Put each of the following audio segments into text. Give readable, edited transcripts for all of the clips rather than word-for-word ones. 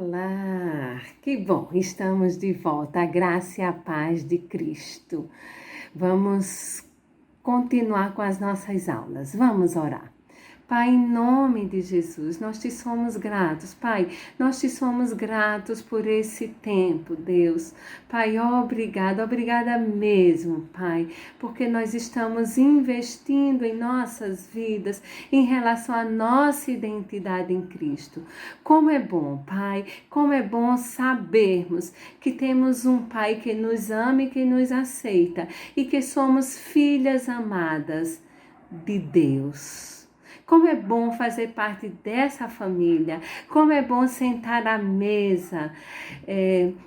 Olá, que bom, estamos de volta, a graça e a paz de Cristo. Vamos continuar com as nossas aulas, vamos orar. Pai, em nome de Jesus, nós te somos gratos, Pai, nós te somos gratos por esse tempo, Deus. Pai, obrigada mesmo, Pai, porque nós estamos investindo em nossas vidas em relação à nossa identidade em Cristo. Como é bom, Pai, como é bom sabermos que temos um Pai que nos ama e que nos aceita e que somos filhas amadas de Deus. Como é bom fazer parte dessa família, como é bom sentar à mesa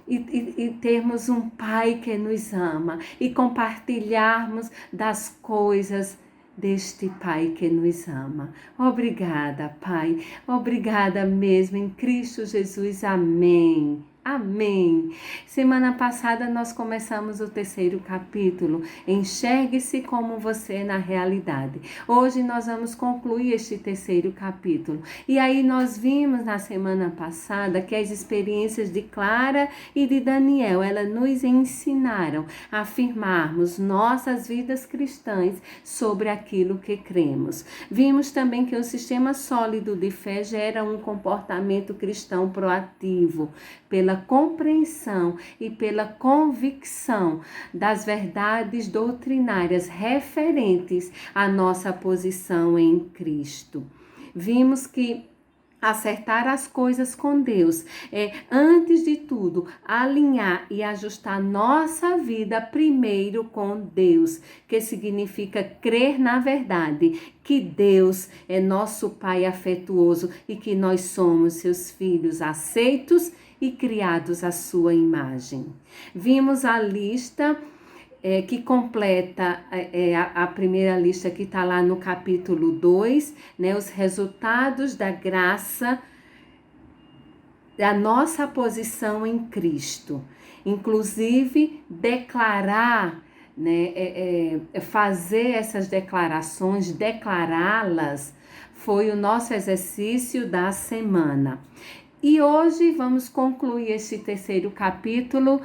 e termos um Pai que nos ama e compartilharmos das coisas deste Pai que nos ama. Obrigada, Pai, obrigada mesmo em Cristo Jesus, amém. Amém. Semana passada nós começamos o 3º capítulo, Enxergue-se como você na realidade. Hoje nós vamos concluir este 3º capítulo. E aí nós vimos na semana passada que as experiências de Clara e de Daniel, elas nos ensinaram a afirmarmos nossas vidas cristãs sobre aquilo que cremos. Vimos também que o sistema sólido de fé gera um comportamento cristão proativo, pela compreensão e pela convicção das verdades doutrinárias referentes à nossa posição em Cristo. Vimos que acertar as coisas com Deus é, antes de tudo, alinhar e ajustar nossa vida primeiro com Deus, que significa crer na verdade, que Deus é nosso Pai afetuoso e que nós somos seus filhos aceitos e criados à sua imagem. Vimos a lista que completa a primeira lista que está lá no capítulo 2, né, os resultados da graça, da nossa posição em Cristo. Inclusive, declarar, né, fazer essas declarações, declará-las, foi o nosso exercício da semana. E hoje vamos concluir este 3º capítulo,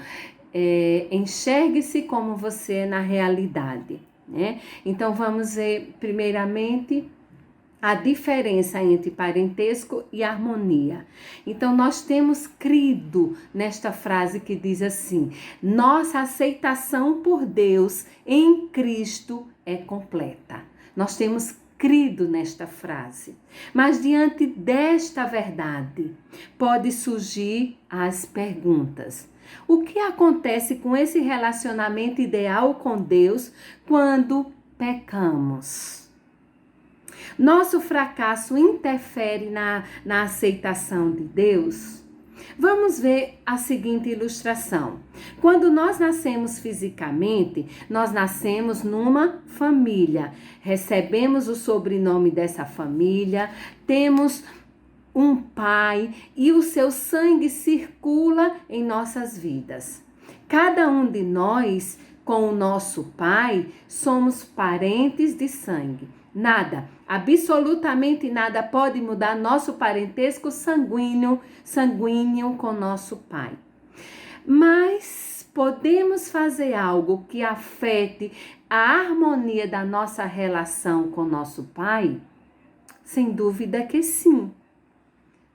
Enxergue-se como você na realidade, né? Então vamos ver primeiramente a diferença entre parentesco e harmonia. Então nós temos crido nesta frase que diz assim: nossa aceitação por Deus em Cristo é completa. Nós temos crido nesta frase. Mas diante desta verdade, pode surgir as perguntas. O que acontece com esse relacionamento ideal com Deus quando pecamos? Nosso fracasso interfere na aceitação de Deus? Vamos ver a seguinte ilustração. Quando nós nascemos fisicamente, nós nascemos numa família, recebemos o sobrenome dessa família, temos um pai e o seu sangue circula em nossas vidas. Cada um de nós, com o nosso pai, somos parentes de sangue. Nada, absolutamente nada pode mudar nosso parentesco sanguíneo com nosso pai. Mas podemos fazer algo que afete a harmonia da nossa relação com nosso pai? Sem dúvida que sim.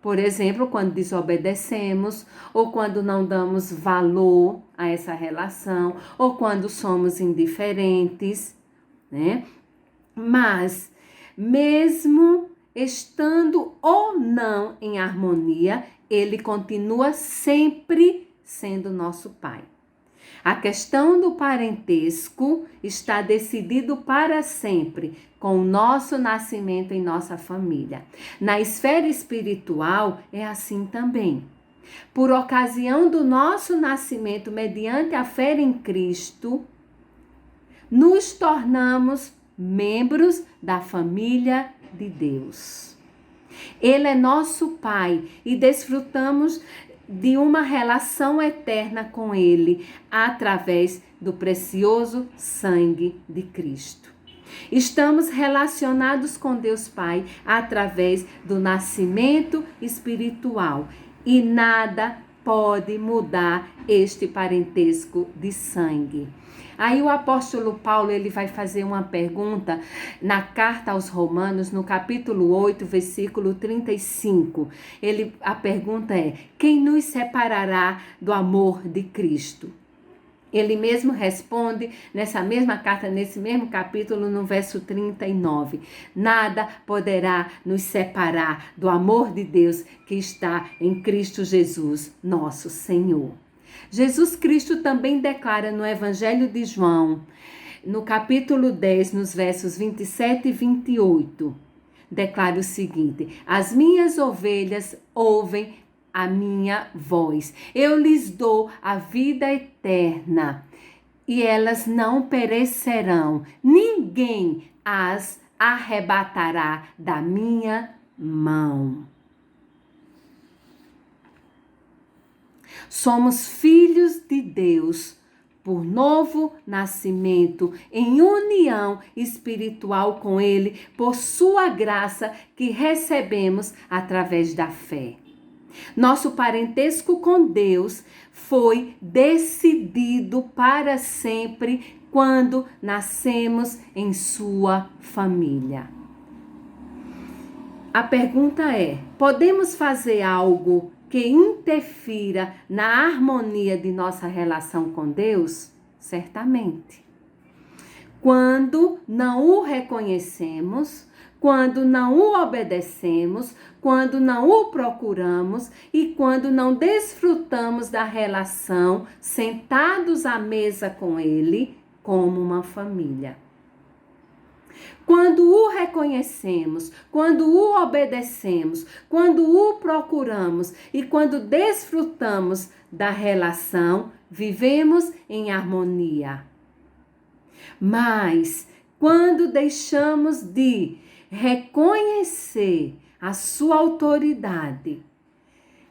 Por exemplo, quando desobedecemos, ou quando não damos valor a essa relação, ou quando somos indiferentes, né? Mas, mesmo estando ou não em harmonia, ele continua sempre sendo nosso pai. A questão do parentesco está decidido para sempre com o nosso nascimento em nossa família. Na esfera espiritual é assim também. Por ocasião do nosso nascimento mediante a fé em Cristo, nos tornamos membros da família de Deus. Ele é nosso Pai e desfrutamos de uma relação eterna com Ele através do precioso sangue de Cristo. Estamos relacionados com Deus Pai através do nascimento espiritual E nada pode mudar este parentesco de sangue. Aí o apóstolo Paulo, ele vai fazer uma pergunta na carta aos Romanos, no capítulo 8, versículo 35. A pergunta é: quem nos separará do amor de Cristo? Ele mesmo responde nessa mesma carta, nesse mesmo capítulo, no verso 39. Nada poderá nos separar do amor de Deus que está em Cristo Jesus, nosso Senhor. Jesus Cristo também declara no Evangelho de João, no capítulo 10, nos versos 27 e 28, declara o seguinte: as minhas ovelhas ouvem a minha voz. Eu lhes dou a vida eterna e elas não perecerão. Ninguém as arrebatará da minha mão. Somos filhos de Deus por novo nascimento, em união espiritual com Ele, por sua graça que recebemos através da fé. Nosso parentesco com Deus foi decidido para sempre quando nascemos em sua família. A pergunta é: podemos fazer algo que interfira na harmonia de nossa relação com Deus? Certamente. Quando não o reconhecemos, quando não o obedecemos, quando não o procuramos e quando não desfrutamos da relação sentados à mesa com Ele como uma família. Quando o reconhecemos, quando o obedecemos, quando o procuramos e quando desfrutamos da relação, vivemos em harmonia. Mas quando deixamos de reconhecer a sua autoridade,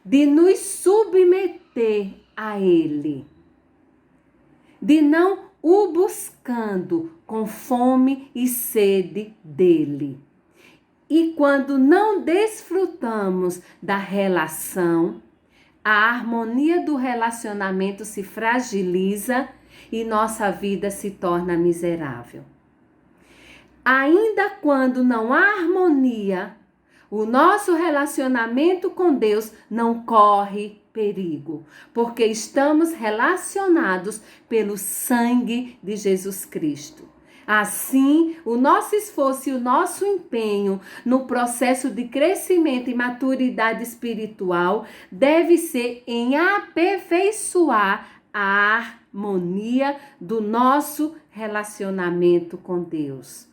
de nos submeter a Ele, de não o buscando com fome e sede dele. E quando não desfrutamos da relação, a harmonia do relacionamento se fragiliza e nossa vida se torna miserável. Ainda quando não há harmonia, o nosso relacionamento com Deus não corre perigo, porque estamos relacionados pelo sangue de Jesus Cristo. Assim, o nosso esforço e o nosso empenho no processo de crescimento e maturidade espiritual deve ser em aperfeiçoar a harmonia do nosso relacionamento com Deus,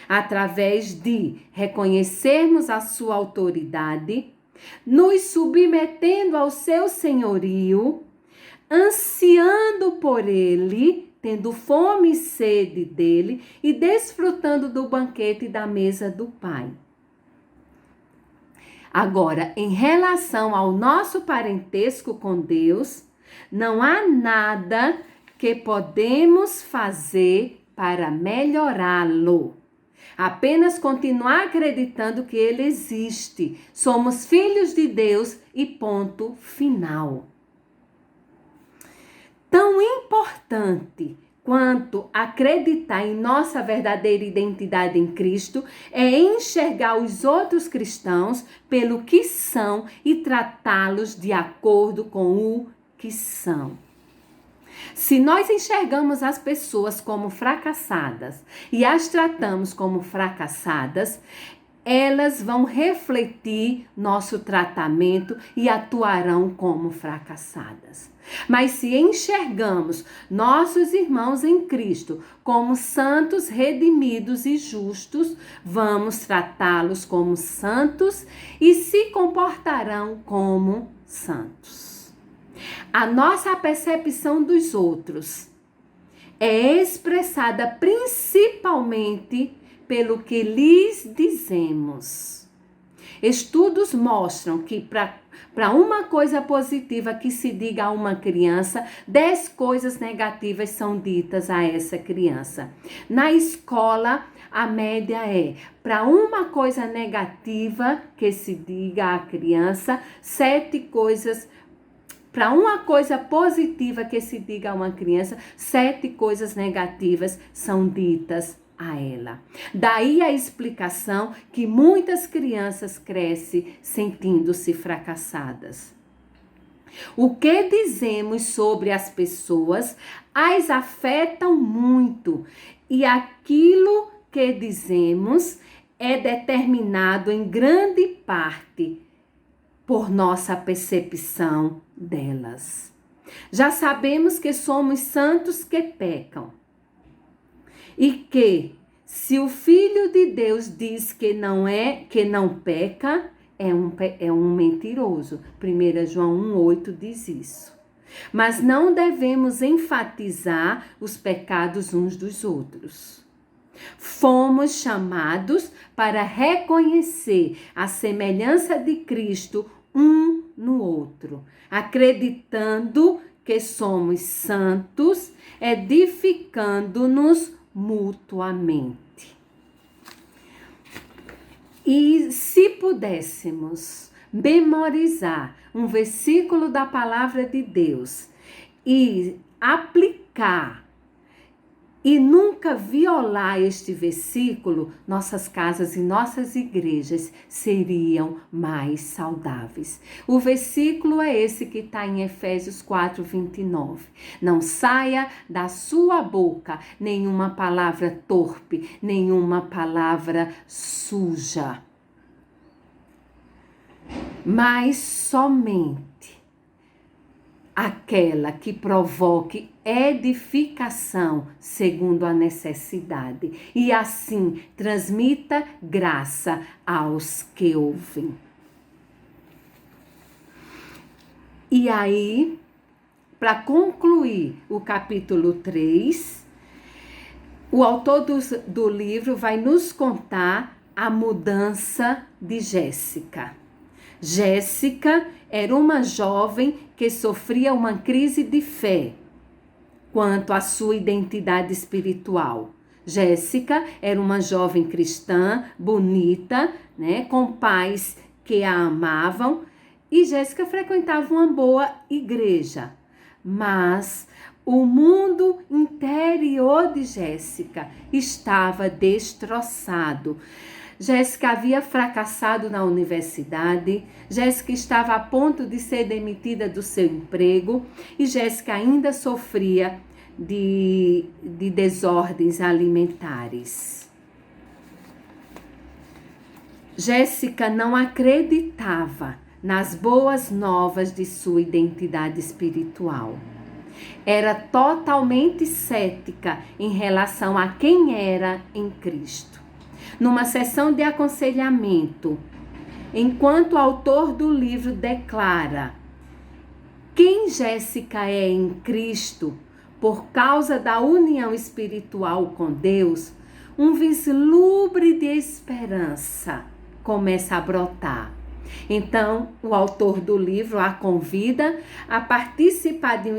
através de reconhecermos a sua autoridade, nos submetendo ao seu senhorio, ansiando por ele, tendo fome e sede dele e desfrutando do banquete da mesa do Pai. Agora, em relação ao nosso parentesco com Deus, não há nada que podemos fazer para melhorá-lo. Apenas continuar acreditando que Ele existe. Somos filhos de Deus e ponto final. Tão importante quanto acreditar em nossa verdadeira identidade em Cristo é enxergar os outros cristãos pelo que são e tratá-los de acordo com o que são. Se nós enxergamos as pessoas como fracassadas e as tratamos como fracassadas, elas vão refletir nosso tratamento e atuarão como fracassadas. Mas se enxergamos nossos irmãos em Cristo como santos, redimidos e justos, vamos tratá-los como santos e se comportarão como santos. A nossa percepção dos outros é expressada principalmente pelo que lhes dizemos. Estudos mostram que para uma coisa positiva que se diga a uma criança, 10 coisas negativas são ditas a essa criança. Na escola, a média é para uma coisa negativa que se diga à criança, 7 coisas. Para uma coisa positiva que se diga a uma criança, 7 coisas negativas são ditas a ela. Daí a explicação que muitas crianças crescem sentindo-se fracassadas. O que dizemos sobre as pessoas as afetam muito, e aquilo que dizemos é determinado em grande parte por nossa percepção delas. Já sabemos que somos santos que pecam, e que se o Filho de Deus diz que não peca, é um mentiroso. 1 João 1,8 diz isso. Mas não devemos enfatizar os pecados uns dos outros. Fomos chamados para reconhecer a semelhança de Cristo um no outro, acreditando que somos santos, edificando-nos mutuamente. E se pudéssemos memorizar um versículo da palavra de Deus e aplicar e nunca violar este versículo, nossas casas e nossas igrejas seriam mais saudáveis. O versículo é esse que está em Efésios 4:29. Não saia da sua boca nenhuma palavra torpe, nenhuma palavra suja, mas somente aquela que provoque edificação segundo a necessidade, e assim transmita graça aos que ouvem. E aí, para concluir o capítulo 3, o autor do livro vai nos contar a mudança de Jéssica. Jéssica era uma jovem que sofria uma crise de fé quanto à sua identidade espiritual. Jéssica era uma jovem cristã, bonita, com pais que a amavam, e Jéssica frequentava uma boa igreja. Mas o mundo interior de Jéssica estava destroçado. Jéssica havia fracassado na universidade, Jéssica estava a ponto de ser demitida do seu emprego e Jéssica ainda sofria de desordens alimentares. Jéssica não acreditava nas boas novas de sua identidade espiritual. Era totalmente cética em relação a quem era em Cristo. Numa sessão de aconselhamento, enquanto o autor do livro declara quem Jéssica é em Cristo por causa da união espiritual com Deus, um vislumbre de esperança começa a brotar. Então, o autor do livro a convida a participar de um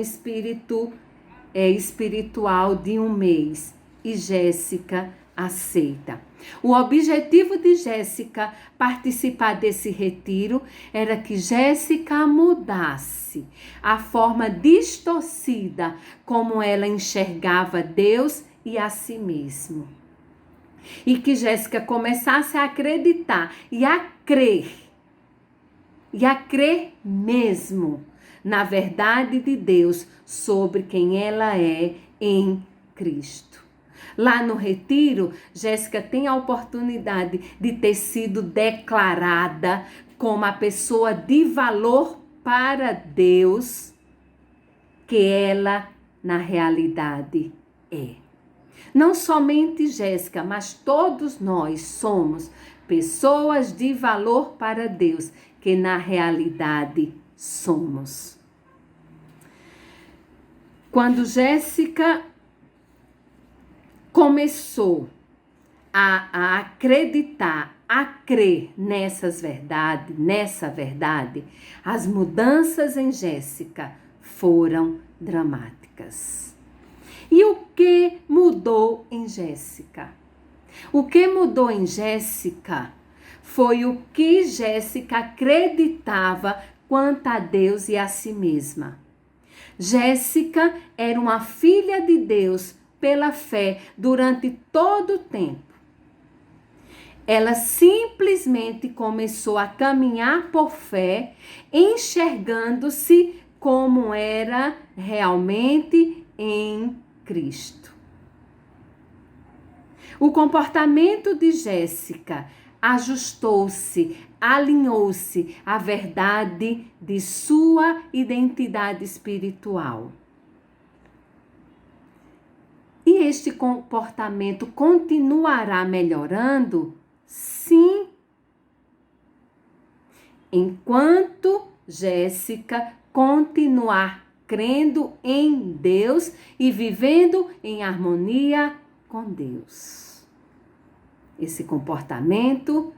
espiritual de um mês, e Jéssica aceita. O objetivo de Jéssica participar desse retiro era que Jéssica mudasse a forma distorcida como ela enxergava Deus e a si mesmo. E que Jéssica começasse a acreditar e a crer mesmo na verdade de Deus sobre quem ela é em Cristo. Lá no retiro, Jéssica tem a oportunidade de ter sido declarada como a pessoa de valor para Deus que ela, na realidade, é. Não somente Jéssica, mas todos nós somos pessoas de valor para Deus, que na realidade somos. Quando Jéssica começou a acreditar, a crer nessa verdade, as mudanças em Jéssica foram dramáticas. E o que mudou em Jéssica? O que mudou em Jéssica foi o que Jéssica acreditava quanto a Deus e a si mesma. Jéssica era uma filha de Deus pela fé durante todo o tempo. Ela simplesmente começou a caminhar por fé, enxergando-se como era realmente em Cristo. O comportamento de Jéssica ajustou-se, alinhou-se à verdade de sua identidade espiritual. E este comportamento continuará melhorando? Sim. Enquanto Jéssica continuar crendo em Deus e vivendo em harmonia com Deus. Esse comportamento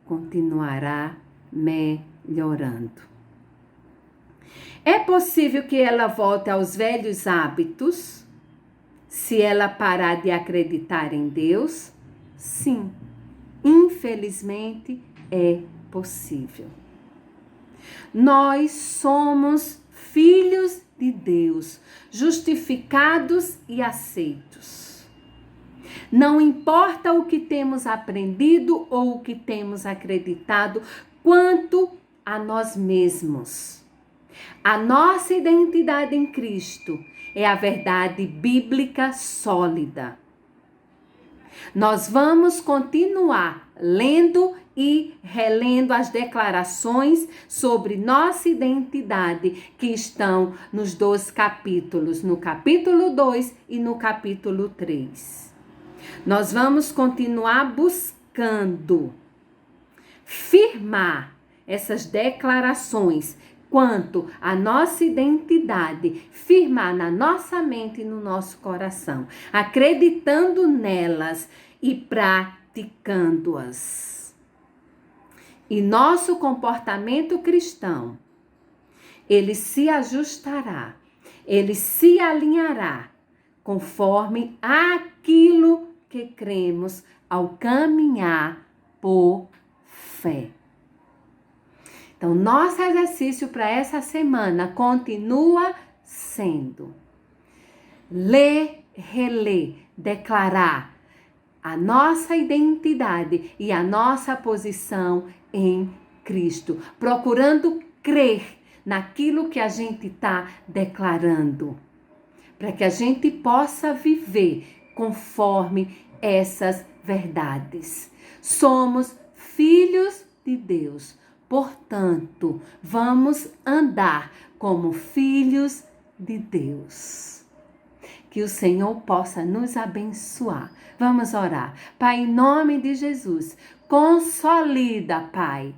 continuará melhorando. É possível que ela volte aos velhos hábitos se ela parar de acreditar em Deus? Sim, infelizmente é possível. Nós somos filhos de Deus, justificados e aceitos. Não importa o que temos aprendido ou o que temos acreditado quanto a nós mesmos. A nossa identidade em Cristo é a verdade bíblica sólida. Nós vamos continuar lendo e relendo as declarações sobre nossa identidade que estão nos 2 capítulos, no capítulo 2 e no capítulo 3. Nós vamos continuar buscando firmar essas declarações quanto à nossa identidade, firmar na nossa mente e no nosso coração, acreditando nelas e praticando-as. E nosso comportamento cristão, ele se ajustará, ele se alinhará conforme aquilo que cremos ao caminhar por fé. Então, nosso exercício para essa semana continua sendo ler, reler, declarar a nossa identidade e a nossa posição em Cristo, procurando crer naquilo que a gente está declarando, para que a gente possa viver conforme essas verdades. Somos filhos de Deus. Portanto, vamos andar como filhos de Deus. Que o Senhor possa nos abençoar. Vamos orar. Pai, em nome de Jesus, consolida, Pai,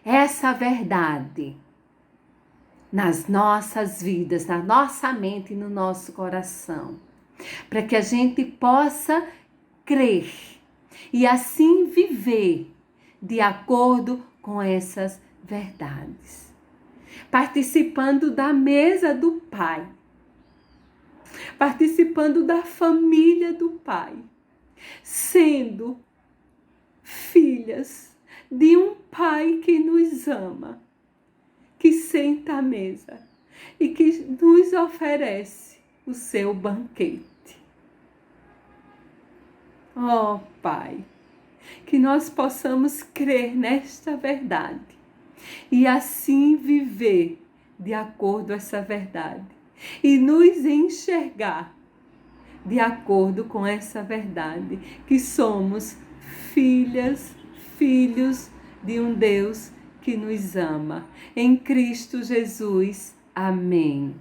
essa verdade nas nossas vidas, na nossa mente e no nosso coração, para que a gente possa crer e assim viver de acordo com essas verdades. Participando da mesa do Pai. Participando da família do Pai. Sendo filhas de um Pai que nos ama, que senta à mesa e que nos oferece o seu banquete. Oh, Pai, que nós possamos crer nesta verdade e assim viver de acordo a essa verdade e nos enxergar de acordo com essa verdade, que somos filhas, filhos de um Deus que nos ama. Em Cristo Jesus. Amém.